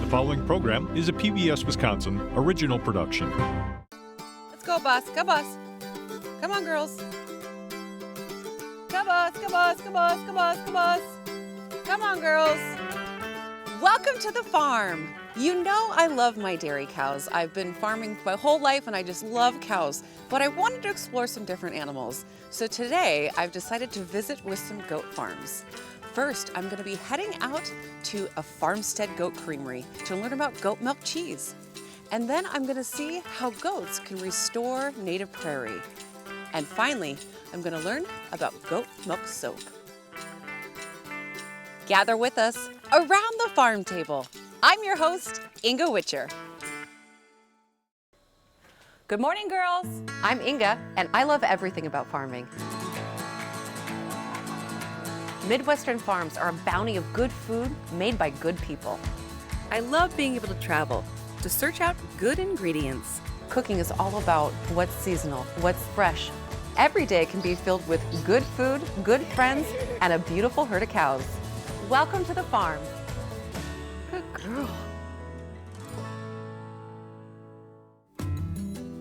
following program is a PBS Wisconsin original production. Let's go, bus. Go, bus. Come on, girls. Go, bus. Go, bus. Go, bus. Go, bus. Go, bus. Come on, girls. Welcome to the farm. You know I love my dairy cows. I've been farming my whole life and I just love cows. But I wanted to explore some different animals. So today I've decided to visit with some goat farms. First, I'm going to be heading out to a Farmstead Goat Creamery to learn about goat milk cheese. And then I'm going to see how goats can restore native prairie. And finally, I'm going to learn about goat milk soap. Gather with us around the farm table. I'm your host, Inga Witcher. Good morning, girls. I'm Inga, and I love everything about farming. Midwestern farms are a bounty of good food made by good people. I love being able to travel, to search out good ingredients. Cooking is all about what's seasonal, what's fresh. Every day can be filled with good food, good friends, and a beautiful herd of cows. Welcome to the farm. Good girl.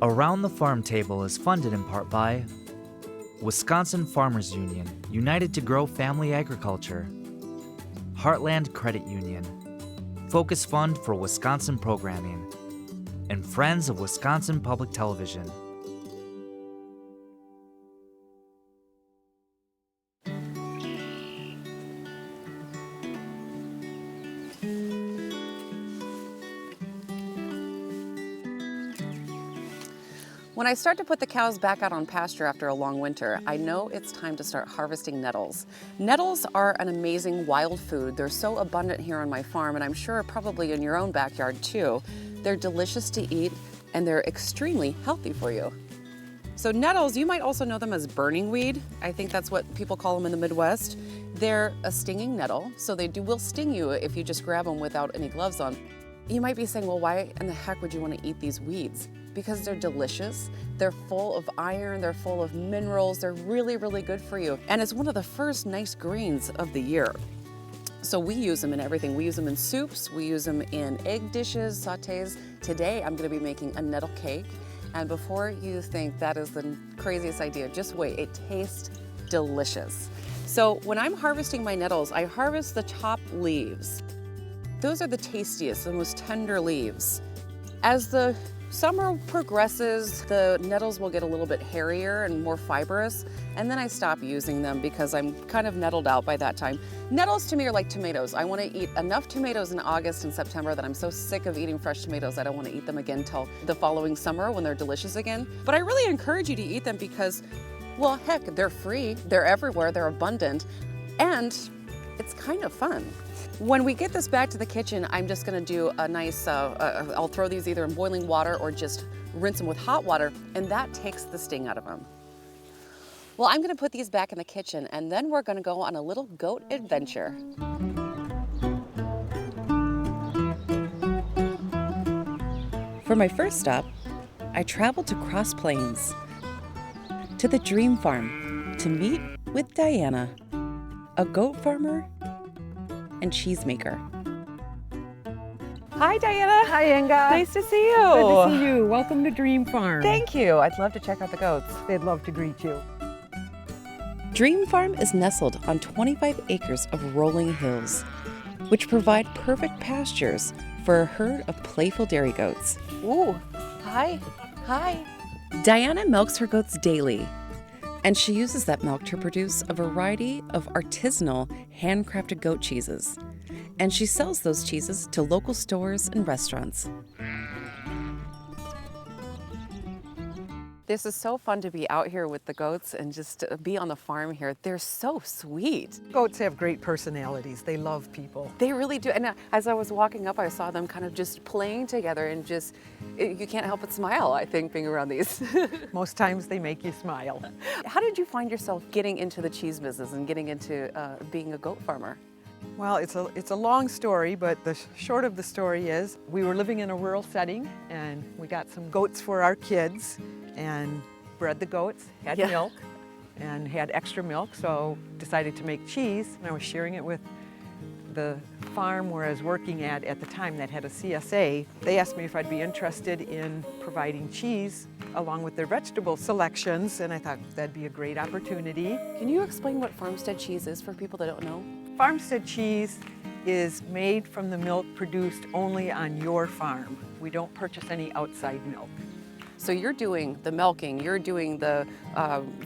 Around the Farm Table is funded in part by Wisconsin Farmers Union, united to grow family agriculture. Heartland Credit Union, Focus Fund for Wisconsin Programming, and Friends of Wisconsin Public Television. When I start to put the cows back out on pasture after a long winter, I know it's time to start harvesting nettles. Nettles are an amazing wild food. They're so abundant here on my farm, and I'm sure probably in your own backyard too. They're delicious to eat, and they're extremely healthy for you. So nettles, you might also know them as burning weed. I think that's what people call them in the Midwest. They're a stinging nettle, so they will sting you if you just grab them without any gloves on. You might be saying, well, why in the heck would you want to eat these weeds? Because they're delicious, they're full of iron, they're full of minerals, they're really, really good for you. And it's one of the first nice greens of the year. So we use them in everything. We use them in soups, we use them in egg dishes, sautés. Today I'm gonna be making a nettle cake. And before you think that is the craziest idea, just wait, it tastes delicious. So when I'm harvesting my nettles, I harvest the top leaves. Those are the tastiest, the most tender leaves. As the summer progresses, the nettles will get a little bit hairier and more fibrous, and then I stop using them because I'm kind of nettled out by that time. Nettles to me are like tomatoes. I want to eat enough tomatoes in August and September that I'm so sick of eating fresh tomatoes I don't want to eat them again till the following summer when they're delicious again. But I really encourage you to eat them because, well, heck, they're free, they're everywhere, they're abundant, and it's kind of fun. When we get this back to the kitchen, I'm just gonna do a nice, I'll throw these either in boiling water or just rinse them with hot water, and that takes the sting out of them. Well, I'm gonna put these back in the kitchen, and then we're gonna go on a little goat adventure. For my first stop, I traveled to Cross Plains, to the Dream Farm, to meet with Diana, a goat farmer and cheesemaker. Hi, Diana. Hi, Inga. Nice to see you. Good to see you. Welcome to Dream Farm. Thank you. I'd love to check out the goats. They'd love to greet you. Dream Farm is nestled on 25 acres of rolling hills, which provide perfect pastures for a herd of playful dairy goats. Ooh, hi. Hi. Diana milks her goats daily, and she uses that milk to produce a variety of artisanal, handcrafted goat cheeses. And she sells those cheeses to local stores and restaurants. This is so fun to be out here with the goats and just to be on the farm here. They're so sweet. Goats have great personalities. They love people. They really do. And as I was walking up, I saw them kind of just playing together and just, you can't help but smile, I think, being around these. Most times they make you smile. How did you find yourself getting into the cheese business and getting into being a goat farmer? Well, it's a long story, but the short of the story is we were living in a rural setting and we got some goats for our kids and bred the goats, had milk, and had extra milk, so decided to make cheese. And I was sharing it with the farm where I was working at the time that had a CSA, they asked me if I'd be interested in providing cheese along with their vegetable selections, and I thought that'd be a great opportunity. Can you explain what farmstead cheese is for people that don't know? Farmstead cheese is made from the milk produced only on your farm. We don't purchase any outside milk. So you're doing the milking, you're doing the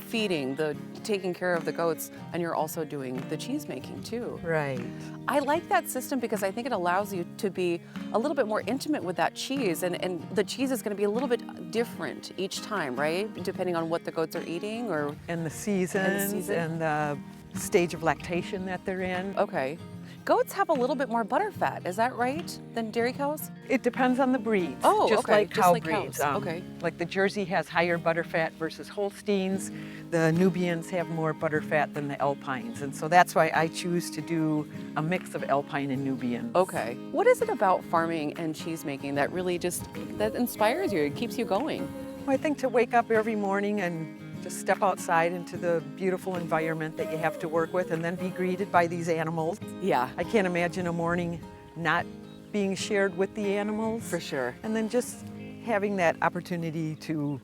feeding, the taking care of the goats, and you're also doing the cheese making too. Right. I like that system because I think it allows you to be a little bit more intimate with that cheese, and the cheese is going to be a little bit different each time, right? Depending on what the goats are eating or... And the seasons and the stage of lactation that they're in. Okay. Goats have a little bit more butter fat, is that right, than dairy cows? It depends on the breeds. Oh, just okay. like Just cow like breeds. cows. Okay. Like the Jersey has higher butter fat versus Holsteins. The Nubians have more butter fat than the Alpines, and so that's why I choose to do a mix of Alpine and Nubian. Okay. What is it about farming and cheese making that really that inspires you, it keeps you going? Well, I think to wake up every morning and just step outside into the beautiful environment that you have to work with and then be greeted by these animals. Yeah. I can't imagine a morning not being shared with the animals. For sure. And then just having that opportunity to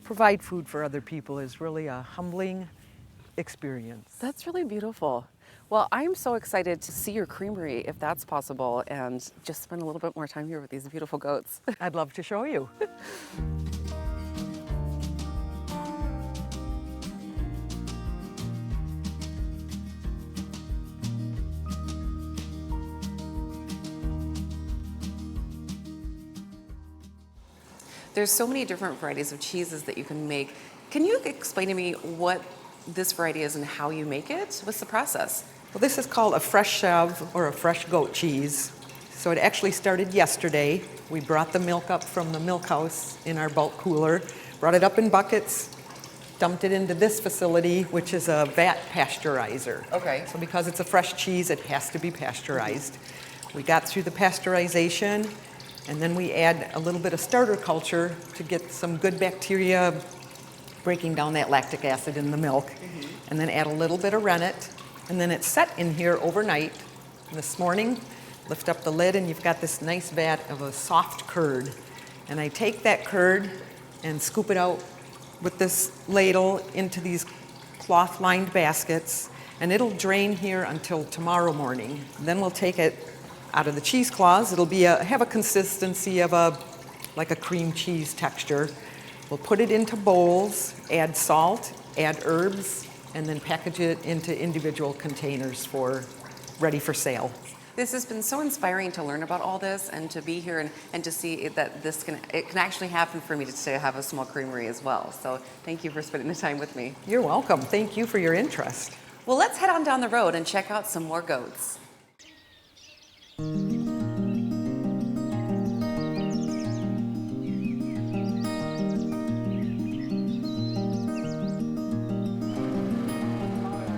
provide food for other people is really a humbling experience. That's really beautiful. Well, I'm so excited to see your creamery, if that's possible, and just spend a little bit more time here with these beautiful goats. I'd love to show you. There's so many different varieties of cheeses that you can make. Can you explain to me what this variety is and how you make it? What's the process? Well, this is called a fresh chèvre or a fresh goat cheese. So it actually started yesterday. We brought the milk up from the milk house in our bulk cooler, brought it up in buckets, dumped it into this facility, which is a vat pasteurizer. Okay. So because it's a fresh cheese, it has to be pasteurized. We got through the pasteurization, and then we add a little bit of starter culture to get some good bacteria breaking down that lactic acid in the milk, and then add a little bit of rennet, and then it's set in here overnight. This morning, lift up the lid and you've got this nice vat of a soft curd. And I take that curd and scoop it out with this ladle into these cloth-lined baskets, and it'll drain here until tomorrow morning. Then we'll take it out of the cheesecloths. It'll be have a consistency of like a cream cheese texture. We'll put it into bowls, add salt, add herbs, and then package it into individual containers ready for sale. This has been so inspiring to learn about all this and to be here and to see that it can actually happen for me to have a small creamery as well. So thank you for spending the time with me. You're welcome. Thank you for your interest. Well, let's head on down the road and check out some more goats.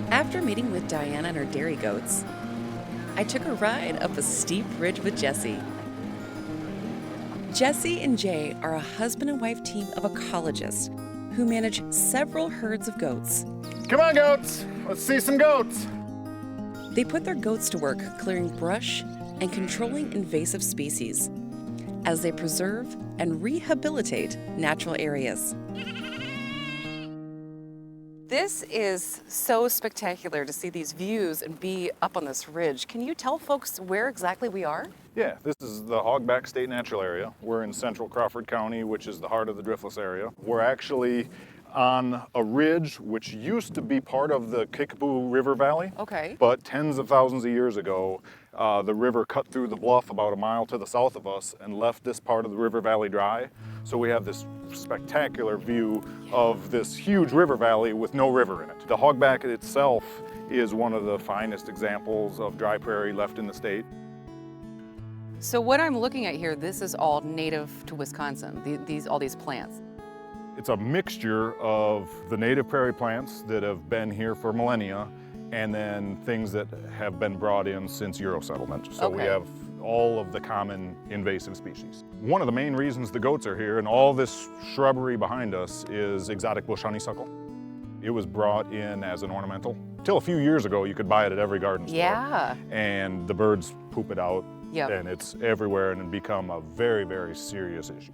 After meeting with Diana and her dairy goats, I took a ride up a steep ridge with Jesse. Jesse and Jay are a husband and wife team of ecologists who manage several herds of goats. Come on, goats. Let's see some goats. They put their goats to work clearing brush and controlling invasive species as they preserve and rehabilitate natural areas. This is so spectacular to see these views and be up on this ridge. Can you tell folks where exactly we are? Yeah, this is the Hogback State Natural Area. We're in central Crawford County, which is the heart of the Driftless area. We're actually on a ridge which used to be part of the Kickapoo River Valley. Okay. But tens of thousands of years ago, the river cut through the bluff about a mile to the south of us and left this part of the river valley dry. So we have this spectacular view of this huge river valley with no river in it. The hogback itself is one of the finest examples of dry prairie left in the state. So what I'm looking at here, this is all native to Wisconsin, all these plants. It's a mixture of the native prairie plants that have been here for millennia and then things that have been brought in since Euro settlement. So we have all of the common invasive species. One of the main reasons the goats are here and all this shrubbery behind us is exotic bush honeysuckle. It was brought in as an ornamental Till a few years ago, you could buy it at every garden store. Yeah. And the birds poop it out, Yep. and it's everywhere, and it become a very, very serious issue.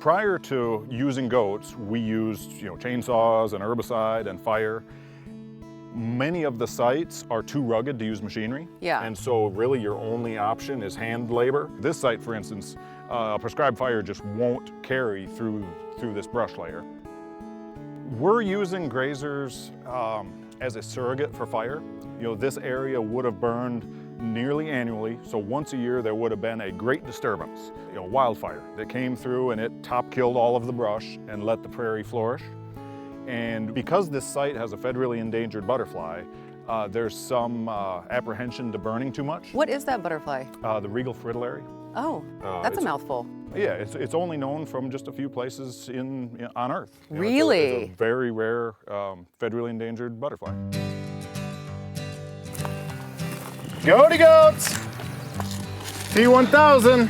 Prior to using goats, we used chainsaws and herbicide and fire. Many of the sites are too rugged to use machinery. Yeah. And so really your only option is hand labor. This site, for instance, a prescribed fire just won't carry through this brush layer. We're using grazers as a surrogate for fire. This area would have burned nearly annually, so once a year there would have been a great disturbance, wildfire that came through and it top killed all of the brush and let the prairie flourish. And because this site has a federally endangered butterfly, there's some apprehension to burning too much. What is that butterfly? The regal fritillary. Oh, that's a mouthful. Yeah, it's only known from just a few places on Earth. Really? It's a very rare federally endangered butterfly. Goaty goats! T1000!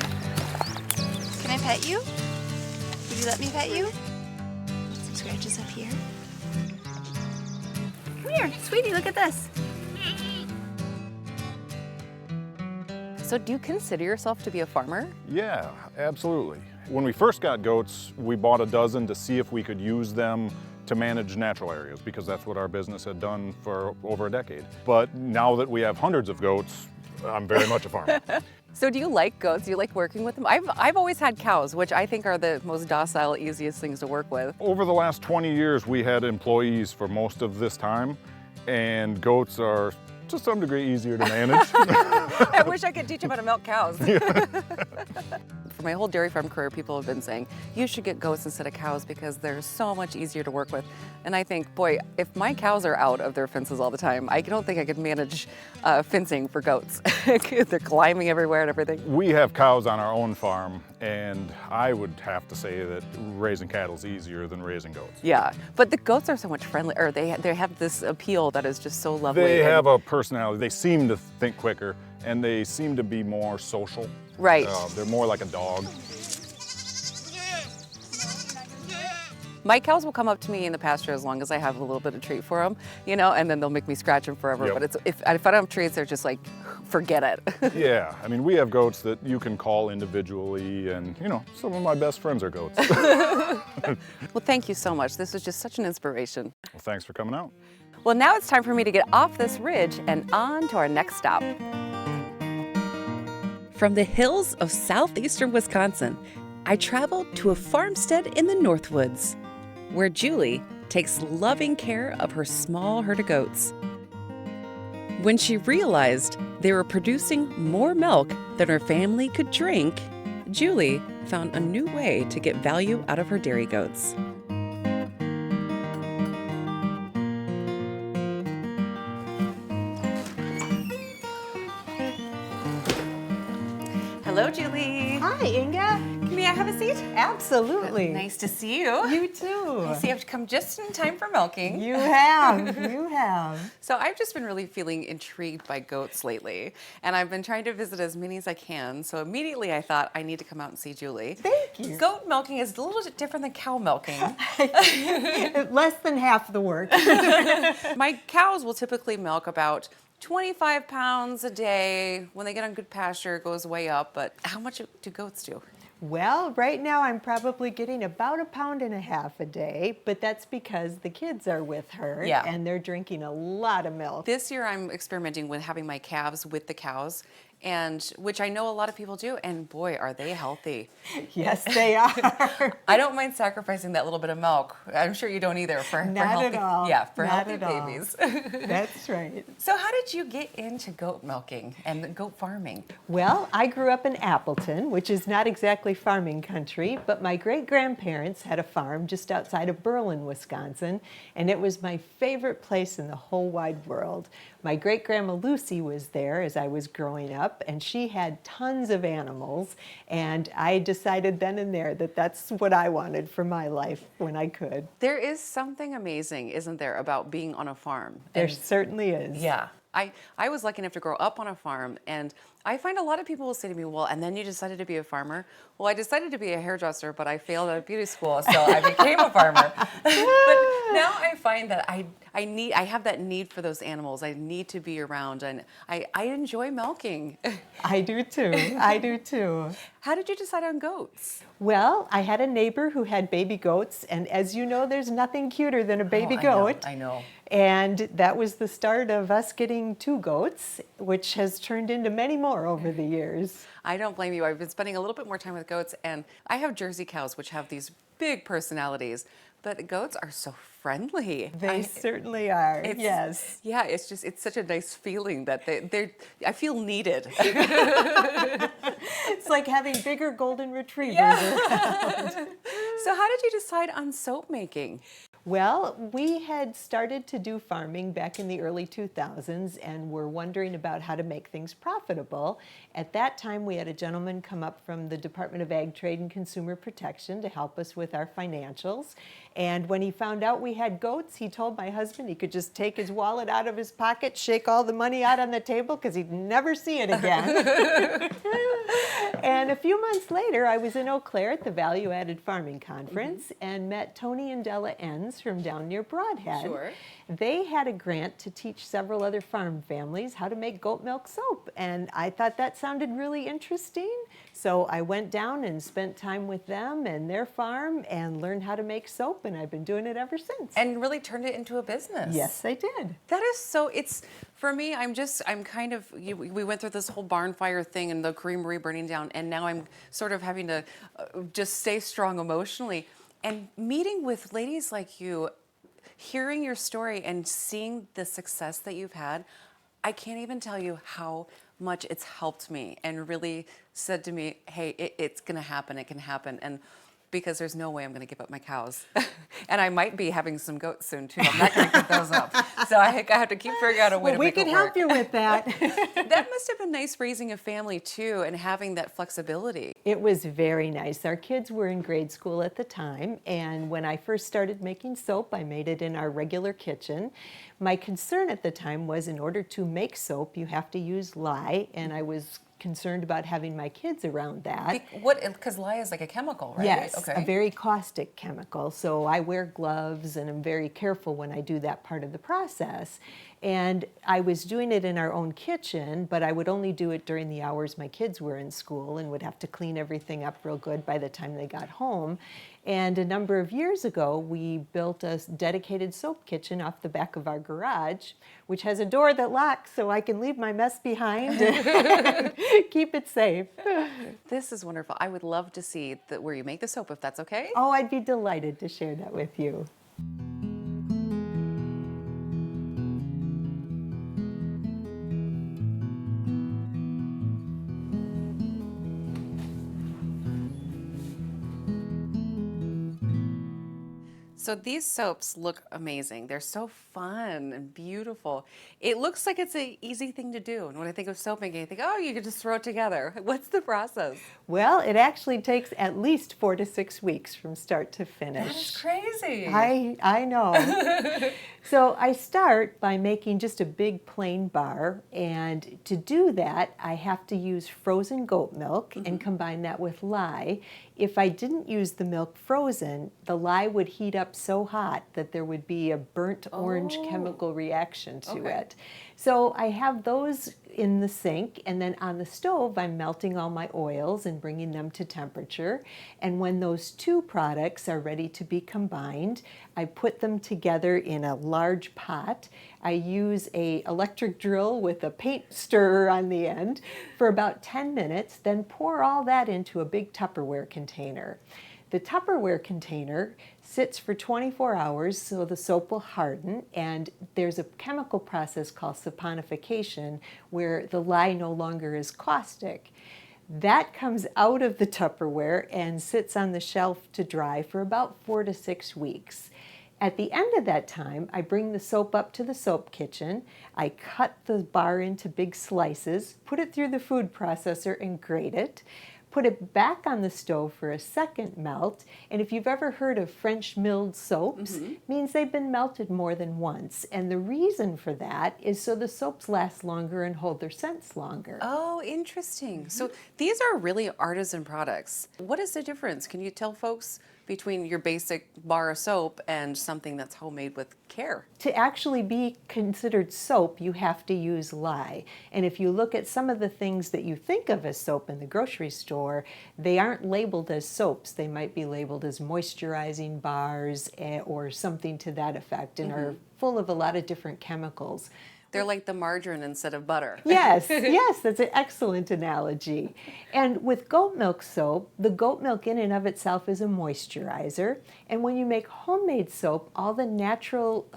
Can I pet you? Would you let me pet you? Some scratches up here. Come here, sweetie, look at this. So do you consider yourself to be a farmer? Yeah, absolutely. When we first got goats, we bought a dozen to see if we could use them to manage natural areas, because that's what our business had done for over a decade. But now that we have hundreds of goats, I'm very much a farmer. So do you like goats? Do you like working with them? I've always had cows, which I think are the most docile, easiest things to work with. Over the last 20 years, we had employees for most of this time, and goats are to some degree easier to manage. I wish I could teach them how to milk cows. For my whole dairy farm career, people have been saying, you should get goats instead of cows because they're so much easier to work with. And I think, boy, if my cows are out of their fences all the time, I don't think I could manage fencing for goats. They're climbing everywhere and everything. We have cows on our own farm, and I would have to say that raising cattle is easier than raising goats. Yeah, but the goats are so much friendly, or they have this appeal that is just so lovely. They have a personality. They seem to think quicker, and they seem to be more social. Right. They're more like a dog. My cows will come up to me in the pasture as long as I have a little bit of treat for them, and then they'll make me scratch them forever. Yep. But if I don't have treats, they're just like, forget it. Yeah, I mean, we have goats that you can call individually, and some of my best friends are goats. Well, thank you so much. This was just such an inspiration. Well, thanks for coming out. Well, now it's time for me to get off this ridge and on to our next stop. From the hills of southeastern Wisconsin, I traveled to a farmstead in the Northwoods, where Julie takes loving care of her small herd of goats. When she realized they were producing more milk than her family could drink, Julie found a new way to get value out of her dairy goats. Hello, Julie. Hi, Inga. May I have a seat? Absolutely. Nice to see you. You too. I see I've come just in time for milking. You have. You have. So I've just been really feeling intrigued by goats lately, and I've been trying to visit as many as I can. So immediately I thought I need to come out and see Julie. Thank you. Goat milking is a little bit different than cow milking. Less than half the work. My cows will typically milk about 25 pounds a day. When they get on good pasture, it goes way up, but how much do goats do? Well, right now I'm probably getting about 1.5 pounds a day, but that's because the kids are with her Yeah. and they're drinking a lot of milk. This year I'm experimenting with having my calves with the cows, and which I know a lot of people do, and boy, are they healthy. Yes, they are. I don't mind sacrificing that little bit of milk. I'm sure you don't either for Not healthy, at all. Yeah, for Not healthy at all. babies. That's right. So how did you get into goat milking and goat farming? Well, I grew up in Appleton, which is not exactly farming country, but my great-grandparents had a farm just outside of Berlin, Wisconsin, and it was my favorite place in the whole wide world. My great-grandma Lucy was there as I was growing up, and she had tons of animals, and I decided then and there that that's what I wanted for my life when I could. There is something amazing, isn't there, about being on a farm? There And- certainly is. Yeah. I was lucky enough to grow up on a farm, and I find a lot of people will say to me, well, and then you decided to be a farmer. Well, I decided to be a hairdresser, but I failed at beauty school, so I became a farmer. But now I find that I have that need for those animals. I need to be around, and I enjoy milking. I do too. I do too. How did you decide on goats? Well, I had a neighbor who had baby goats, and as you know, there's nothing cuter than a baby goat. I know. And that was the start of us getting 2 goats, which has turned into many more over the years. I don't blame you. I've been spending a little bit more time with goats, and I have Jersey cows, which have these big personalities, but goats are so friendly. They certainly are, yes. Yeah, it's such a nice feeling that I feel needed. It's like having bigger golden retrievers. So how did you decide on soap making? Well, we had started to do farming back in the early 2000s and were wondering about how to make things profitable. At that time, we had a gentleman come up from the Department of Ag, Trade, and Consumer Protection to help us with our financials. And when he found out we had goats, he told my husband he could just take his wallet out of his pocket, shake all the money out on the table because he'd never see it again. And a few months later, I was in Eau Claire at the Value Added Farming Conference and met Tony and Della Enns from down near Broadhead. Sure. They had a grant to teach several other farm families how to make goat milk soap, and I thought that sounded really interesting. So I went down and spent time with them and their farm and learned how to make soap, and I've been doing it ever since. And really turned it into a business. Yes, I did. That is so, for me, we went through this whole barn fire thing and the creamery burning down, and now I'm sort of having to just stay strong emotionally. And meeting with ladies like you, hearing your story and seeing the success that you've had, I can't even tell you how much it's helped me and really said to me, hey, it's gonna happen, it can happen. And because there's no way I'm gonna give up my cows. And I might be having some goats soon too. I'm not gonna give those up. So I have to keep figuring out a way to make it work. We can help you with that. That must have been nice raising a family too and having that flexibility. It was very nice. Our kids were in grade school at the time, and when I first started making soap, I made it in our regular kitchen. My concern at the time was in order to make soap, you have to use lye, and I was concerned about having my kids around that. Because lye is like a chemical, right? Yes, Okay. a very caustic chemical. So I wear gloves and I'm very careful when I do that part of the process. And I was doing it in our own kitchen, but I would only do it during the hours my kids were in school and would have to clean everything up real good by the time they got home. And a number of years ago, we built a dedicated soap kitchen off the back of our garage, which has a door that locks so I can leave my mess behind and keep it safe. This is wonderful. I would love to see where you make the soap, if that's okay. Oh, I'd be delighted to share that with you. So these soaps look amazing. They're so fun and beautiful. It looks like it's an easy thing to do. And when I think of soap making, I think, oh, you could just throw it together. What's the process? Well, it actually takes at least 4 to 6 weeks from start to finish. That is crazy. I know. So I start by making just a big plain bar, and to do that I have to use frozen goat milk and combine that with lye. If I didn't use the milk frozen, the lye would heat up so hot that there would be a burnt orange chemical reaction to it. So I have those in the sink, and then on the stove I'm melting all my oils and bringing them to temperature. And when those two products are ready to be combined, I put them together in a large pot. I use an electric drill with a paint stirrer on the end for about 10 minutes, then pour all that into a big Tupperware container. The Tupperware container sits for 24 hours so the soap will harden, and there's a chemical process called saponification where the lye no longer is caustic. That comes out of the Tupperware and sits on the shelf to dry for about 4 to 6 weeks. At the end of that time, I bring the soap up to the soap kitchen. I cut the bar into big slices, put it through the food processor and grate it, put it back on the stove for a second melt. And if you've ever heard of French milled soaps, means they've been melted more than once. And the reason for that is so the soaps last longer and hold their scents longer. Oh, interesting. So these are really artisan products. What is the difference? Can you tell folks between your basic bar of soap and something that's homemade with care? To actually be considered soap, you have to use lye. And if you look at some of the things that you think of as soap in the grocery store, they aren't labeled as soaps. They might be labeled as moisturizing bars or something to that effect, and are full of a lot of different chemicals. They're like the margarine instead of butter. Yes, yes, that's an excellent analogy. And with goat milk soap, the goat milk in and of itself is a moisturizer. And when you make homemade soap, all the natural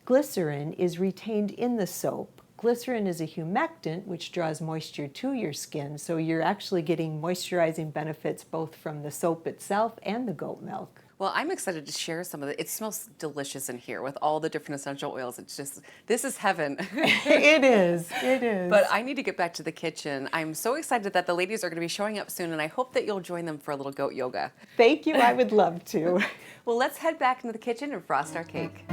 glycerin is retained in the soap. Glycerin is a humectant, which draws moisture to your skin, so you're actually getting moisturizing benefits both from the soap itself and the goat milk. Well, I'm excited to share some of it. It smells delicious in here with all the different essential oils. It's just, this is heaven. It is, it is. But I need to get back to the kitchen. I'm so excited that the ladies are going to be showing up soon, and I hope that you'll join them for a little goat yoga. Thank you, I would love to. Well, let's head back into the kitchen and frost our cake.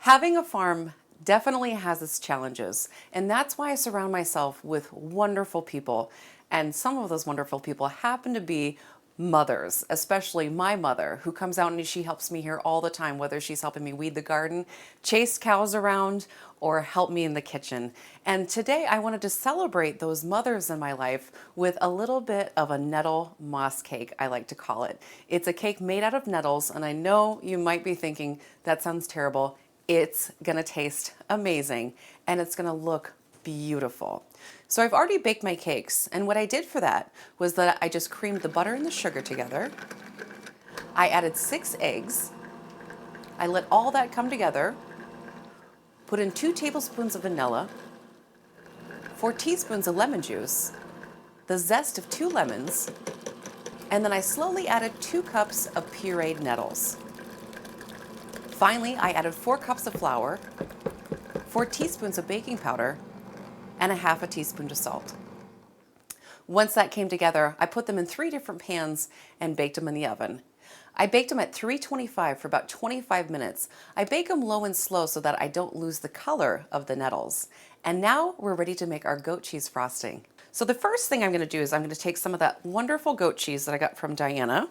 Having a farm definitely has its challenges, and that's why I surround myself with wonderful people. And some of those wonderful people happen to be mothers, especially my mother, who comes out and she helps me here all the time, whether she's helping me weed the garden, chase cows around, or help me in the kitchen. And today I wanted to celebrate those mothers in my life with a little bit of a nettle moss cake, I like to call it. It's a cake made out of nettles, and I know you might be thinking, that sounds terrible. It's gonna taste amazing, and it's gonna look beautiful. So I've already baked my cakes, and what I did for that was that I just creamed the butter and the sugar together. I added 6 eggs. I let all that come together, put in 2 tablespoons of vanilla, 4 teaspoons of lemon juice, the zest of 2 lemons, and then I slowly added 2 cups of pureed nettles. Finally, I added 4 cups of flour, 4 teaspoons of baking powder, and a half a teaspoon of salt. Once that came together, I put them in 3 different pans and baked them in the oven. I baked them at 325 for about 25 minutes. I bake them low and slow so that I don't lose the color of the nettles. And now we're ready to make our goat cheese frosting. So the first thing I'm gonna do is I'm gonna take some of that wonderful goat cheese that I got from Diana,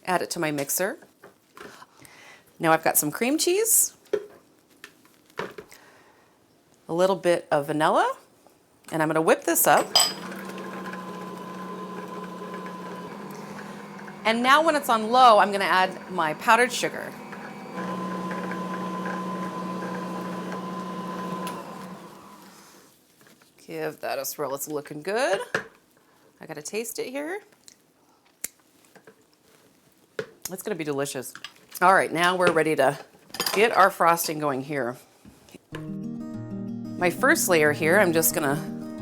add it to my mixer. Now I've got some cream cheese, a little bit of vanilla, and I'm gonna whip this up. And now when it's on low, I'm gonna add my powdered sugar. Give that a swirl, it's looking good. I gotta taste it here. It's gonna be delicious. All right, now we're ready to get our frosting going here. My first layer here, I'm just gonna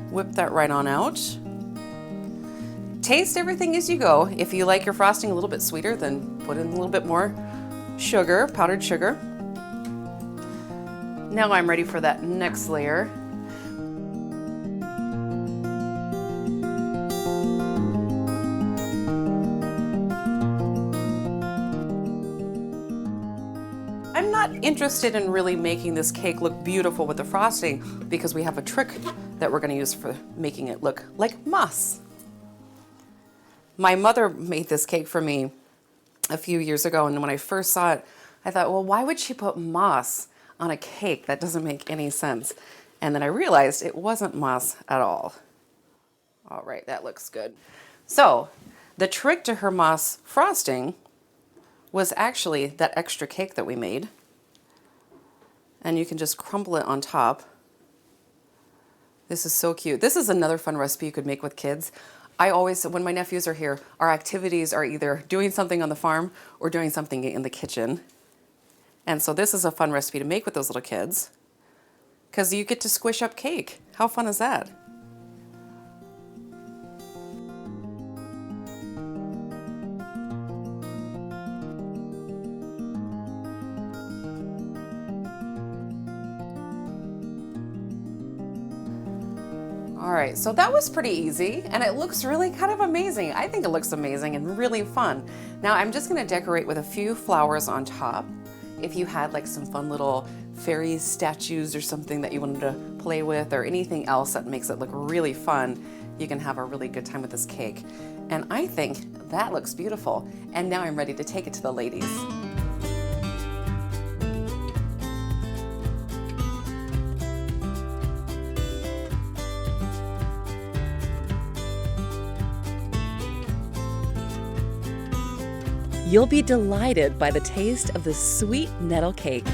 whip that right on out. Taste everything as you go. If you like your frosting a little bit sweeter, then put in a little bit more sugar, powdered sugar. Now I'm ready for that next layer. I'm not interested in really making this cake look beautiful with the frosting because we have a trick that we're gonna use for making it look like moss. My mother made this cake for me a few years ago, and when I first saw it, I thought, well, why would she put moss on a cake? That doesn't make any sense. And then I realized it wasn't moss at all. All right, that looks good. So the trick to her moss frosting was actually that extra cake that we made. And you can just crumble it on top. This is so cute. This is another fun recipe you could make with kids. I always, when my nephews are here, our activities are either doing something on the farm or doing something in the kitchen. And so this is a fun recipe to make with those little kids because you get to squish up cake. How fun is that? All right, so that was pretty easy, and it looks really kind of amazing. I think it looks amazing and really fun. Now I'm just gonna decorate with a few flowers on top. If you had like some fun little fairy statues or something that you wanted to play with, or anything else that makes it look really fun, you can have a really good time with this cake. And I think that looks beautiful. And now I'm ready to take it to the ladies. You'll be delighted by the taste of the sweet nettle cake,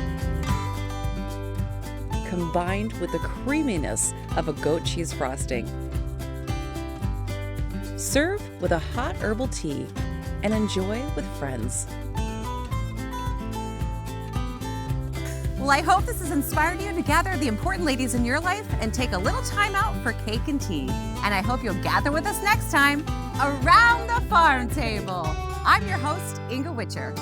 combined with the creaminess of a goat cheese frosting. Serve with a hot herbal tea and enjoy with friends. Well, I hope this has inspired you to gather the important ladies in your life and take a little time out for cake and tea. And I hope you'll gather with us next time around the farm table. I'm your host, Inga Witcher.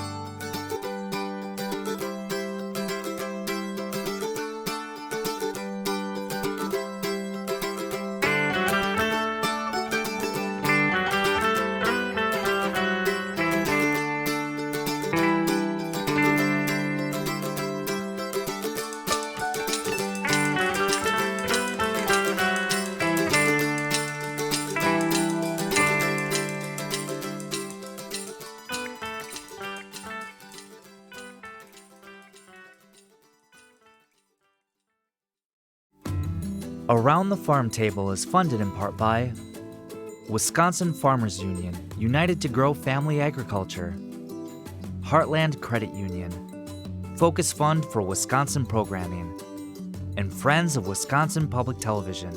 Around the Farm Table is funded in part by Wisconsin Farmers Union, united to grow family agriculture, Heartland Credit Union, Focus Fund for Wisconsin Programming, and Friends of Wisconsin Public Television.